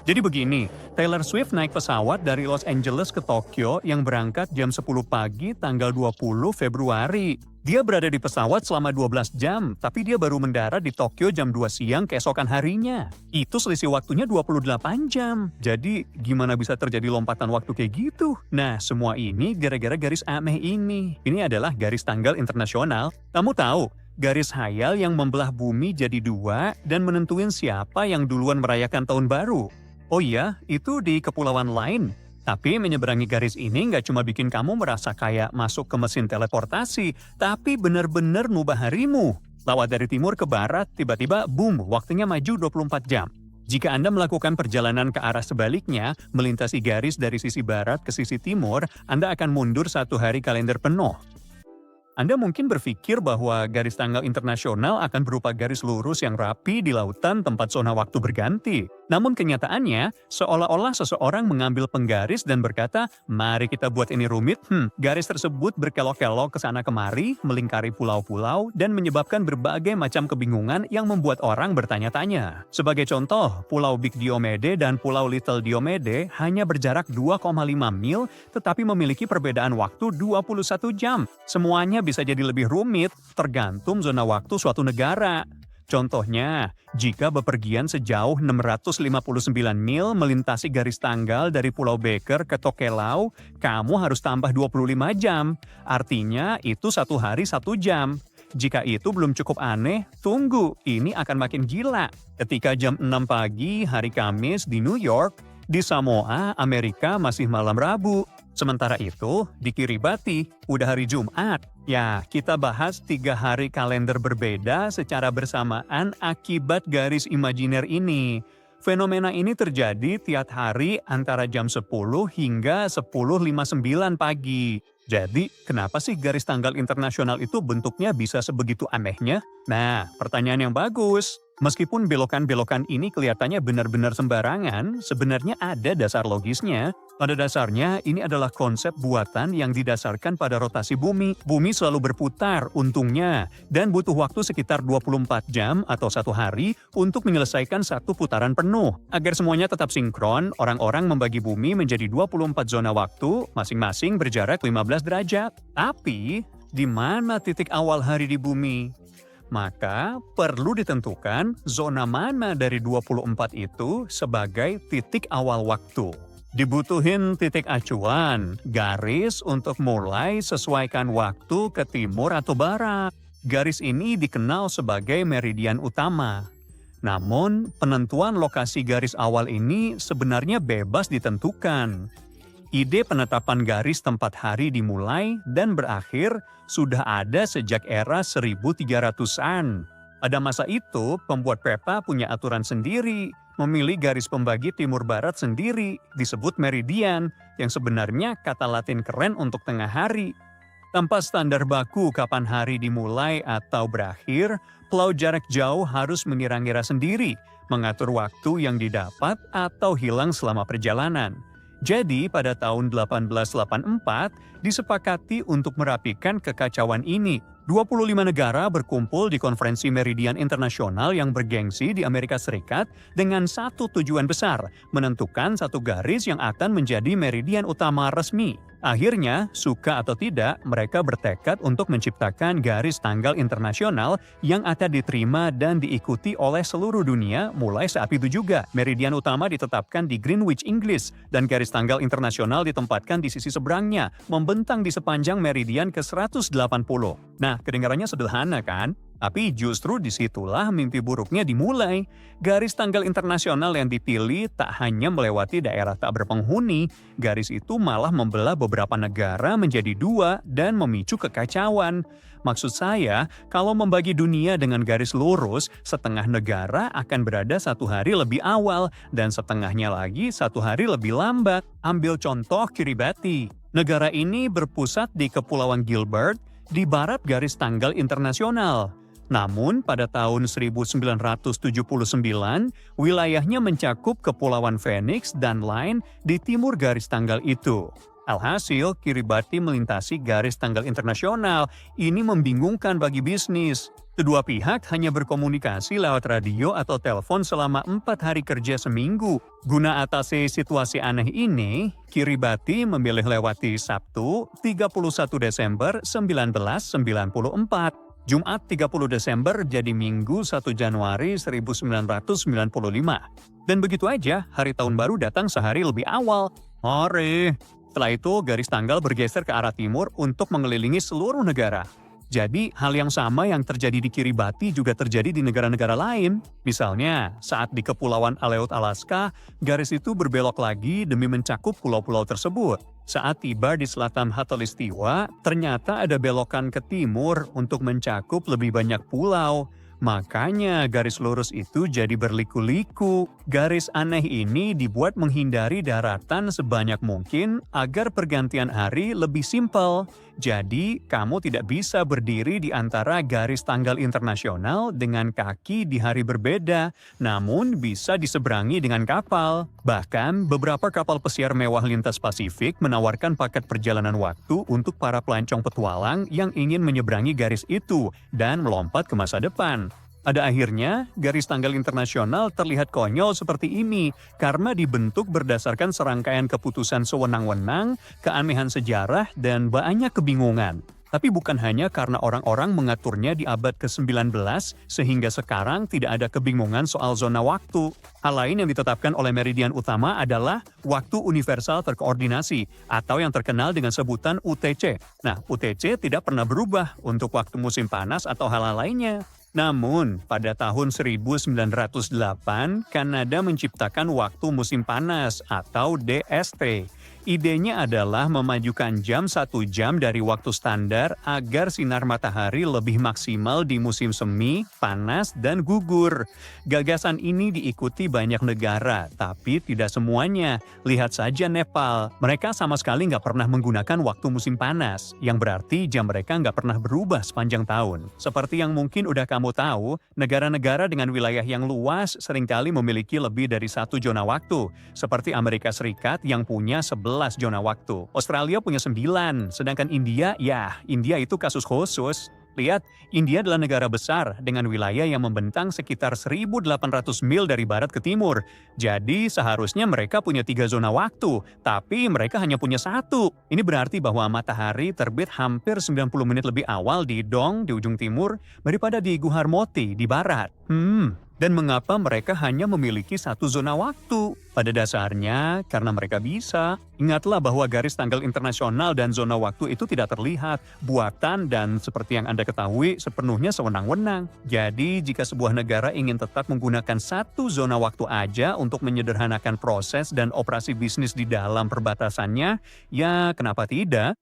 Jadi begini, Taylor Swift naik pesawat dari Los Angeles ke Tokyo yang berangkat jam 10 pagi tanggal 20 Februari. Dia berada di pesawat selama 12 jam, tapi dia baru mendarat di Tokyo jam 2 siang keesokan harinya. Itu selisih waktunya 28 jam. Jadi, gimana bisa terjadi lompatan waktu kayak gitu? Nah, semua ini gara-gara garis aneh ini. Ini adalah garis tanggal internasional. Kamu tahu, garis hayal yang membelah bumi jadi dua dan menentuin siapa yang duluan merayakan tahun baru. Oh iya, itu di kepulauan lain. Tapi menyeberangi garis ini nggak cuma bikin kamu merasa kayak masuk ke mesin teleportasi, tapi bener-bener ngubah harimu. Lewat dari timur ke barat, tiba-tiba boom, waktunya maju 24 jam. Jika Anda melakukan perjalanan ke arah sebaliknya, melintasi garis dari sisi barat ke sisi timur, Anda akan mundur 1 hari kalender penuh. Anda mungkin berpikir bahwa garis tanggal internasional akan berupa garis lurus yang rapi di lautan tempat zona waktu berganti. Namun kenyataannya, seolah-olah seseorang mengambil penggaris dan berkata, mari kita buat ini rumit. Garis tersebut berkelok-kelok ke sana kemari, melingkari pulau-pulau, dan menyebabkan berbagai macam kebingungan yang membuat orang bertanya-tanya. Sebagai contoh, Pulau Big Diomede dan Pulau Little Diomede hanya berjarak 2,5 mil, tetapi memiliki perbedaan waktu 21 jam. Semuanya bisa jadi lebih rumit, tergantung zona waktu suatu negara. Contohnya, jika bepergian sejauh 659 mil melintasi garis tanggal dari Pulau Baker ke Tokelau, kamu harus tambah 25 jam. Artinya itu 1 hari 1 jam. Jika itu belum cukup aneh, tunggu, ini akan makin gila. Ketika jam 6 pagi hari Kamis di New York, di Samoa, Amerika masih malam Rabu. Sementara itu, di Kiribati, udah hari Jumat. Ya, kita bahas 3 hari kalender berbeda secara bersamaan akibat garis imajiner ini. Fenomena ini terjadi tiap hari antara jam 10 hingga 10.59 pagi. Jadi, kenapa sih garis tanggal internasional itu bentuknya bisa sebegitu anehnya? Nah, pertanyaan yang bagus. Meskipun belokan-belokan ini kelihatannya benar-benar sembarangan, sebenarnya ada dasar logisnya. Pada dasarnya, ini adalah konsep buatan yang didasarkan pada rotasi bumi. Bumi selalu berputar, untungnya, dan butuh waktu sekitar 24 jam atau 1 hari untuk menyelesaikan 1 putaran penuh. Agar semuanya tetap sinkron, orang-orang membagi bumi menjadi 24 zona waktu, masing-masing berjarak 15 derajat. Tapi, di mana titik awal hari di bumi? Maka perlu ditentukan zona mana dari 24 itu sebagai titik awal waktu. Dibutuhin titik acuan, garis untuk mulai sesuaikan waktu ke timur atau barat. Garis ini dikenal sebagai meridian utama. Namun, penentuan lokasi garis awal ini sebenarnya bebas ditentukan. Ide penetapan garis tempat hari dimulai dan berakhir sudah ada sejak era 1300-an. Pada masa itu, pembuat peta punya aturan sendiri, memilih garis pembagi timur-barat sendiri, disebut meridian, yang sebenarnya kata Latin keren untuk tengah hari. Tanpa standar baku kapan hari dimulai atau berakhir, pelaut jarak jauh harus mengira-ngira sendiri, mengatur waktu yang didapat atau hilang selama perjalanan. Jadi pada tahun 1884 disepakati untuk merapikan kekacauan ini. 25 negara berkumpul di konferensi meridian internasional yang bergengsi di Amerika Serikat dengan satu tujuan besar, menentukan satu garis yang akan menjadi meridian utama resmi. Akhirnya, suka atau tidak, mereka bertekad untuk menciptakan garis tanggal internasional yang akan diterima dan diikuti oleh seluruh dunia mulai saat itu juga. Meridian utama ditetapkan di Greenwich, Inggris, dan garis tanggal internasional ditempatkan di sisi seberangnya, membentang di sepanjang meridian ke-180. Nah, kedengarannya sederhana kan? Tapi justru disitulah mimpi buruknya dimulai. Garis tanggal internasional yang dipilih tak hanya melewati daerah tak berpenghuni, garis itu malah membelah beberapa negara menjadi 2 dan memicu kekacauan. Maksud saya, kalau membagi dunia dengan garis lurus, setengah negara akan berada 1 hari lebih awal dan setengahnya lagi 1 hari lebih lambat. Ambil contoh Kiribati. Negara ini berpusat di Kepulauan Gilbert, di barat garis tanggal internasional. Namun, pada tahun 1979, wilayahnya mencakup Kepulauan Phoenix dan lain di timur garis tanggal itu. Alhasil, Kiribati melintasi garis tanggal internasional. Ini membingungkan bagi bisnis. Kedua pihak hanya berkomunikasi lewat radio atau telepon selama 4 hari kerja seminggu. Guna atasi situasi aneh ini, Kiribati memilih lewati Sabtu 31 Desember 1994. Jumat 30 Desember jadi Minggu 1 Januari 1995. Dan begitu aja, hari tahun baru datang sehari lebih awal. Hore! Setelah itu, garis tanggal bergeser ke arah timur untuk mengelilingi seluruh negara. Jadi, hal yang sama yang terjadi di Kiribati juga terjadi di negara-negara lain. Misalnya, saat di Kepulauan Aleut, Alaska, garis itu berbelok lagi demi mencakup pulau-pulau tersebut. Saat tiba di selatan Khatulistiwa, ternyata ada belokan ke timur untuk mencakup lebih banyak pulau. Makanya garis lurus itu jadi berliku-liku. Garis aneh ini dibuat menghindari daratan sebanyak mungkin agar pergantian hari lebih simpel. Jadi, kamu tidak bisa berdiri di antara garis tanggal internasional dengan kaki di hari berbeda, namun bisa diseberangi dengan kapal. Bahkan, beberapa kapal pesiar mewah lintas Pasifik menawarkan paket perjalanan waktu untuk para pelancong petualang yang ingin menyeberangi garis itu dan melompat ke masa depan. Pada akhirnya, garis tanggal internasional terlihat konyol seperti ini karena dibentuk berdasarkan serangkaian keputusan sewenang-wenang, keanehan sejarah, dan banyak kebingungan. Tapi bukan hanya karena orang-orang mengaturnya di abad ke-19 sehingga sekarang tidak ada kebingungan soal zona waktu. Hal lain yang ditetapkan oleh meridian utama adalah waktu universal terkoordinasi atau yang terkenal dengan sebutan UTC. Nah, UTC tidak pernah berubah untuk waktu musim panas atau hal lainnya. Namun, pada tahun 1908, Kanada menciptakan waktu musim panas atau DST. Idenya adalah memajukan jam 1 jam dari waktu standar agar sinar matahari lebih maksimal di musim semi, panas, dan gugur. Gagasan ini diikuti banyak negara, tapi tidak semuanya. Lihat saja Nepal, mereka sama sekali nggak pernah menggunakan waktu musim panas, yang berarti jam mereka nggak pernah berubah sepanjang tahun. Seperti yang mungkin udah kamu tahu, negara-negara dengan wilayah yang luas seringkali memiliki lebih dari satu zona waktu, seperti Amerika Serikat yang punya 11 zona waktu. Australia punya 9, sedangkan India itu kasus khusus. Lihat, India adalah negara besar dengan wilayah yang membentang sekitar 1.800 mil dari barat ke timur. Jadi seharusnya mereka punya 3 zona waktu, tapi mereka hanya punya 1. Ini berarti bahwa matahari terbit hampir 90 menit lebih awal di Dong di ujung timur daripada di Guharmoti di barat. Dan mengapa mereka hanya memiliki 1 zona waktu? Pada dasarnya, karena mereka bisa. Ingatlah bahwa garis tanggal internasional dan zona waktu itu tidak terlihat, buatan dan seperti yang Anda ketahui sepenuhnya sewenang-wenang. Jadi, jika sebuah negara ingin tetap menggunakan 1 zona waktu aja untuk menyederhanakan proses dan operasi bisnis di dalam perbatasannya, ya kenapa tidak?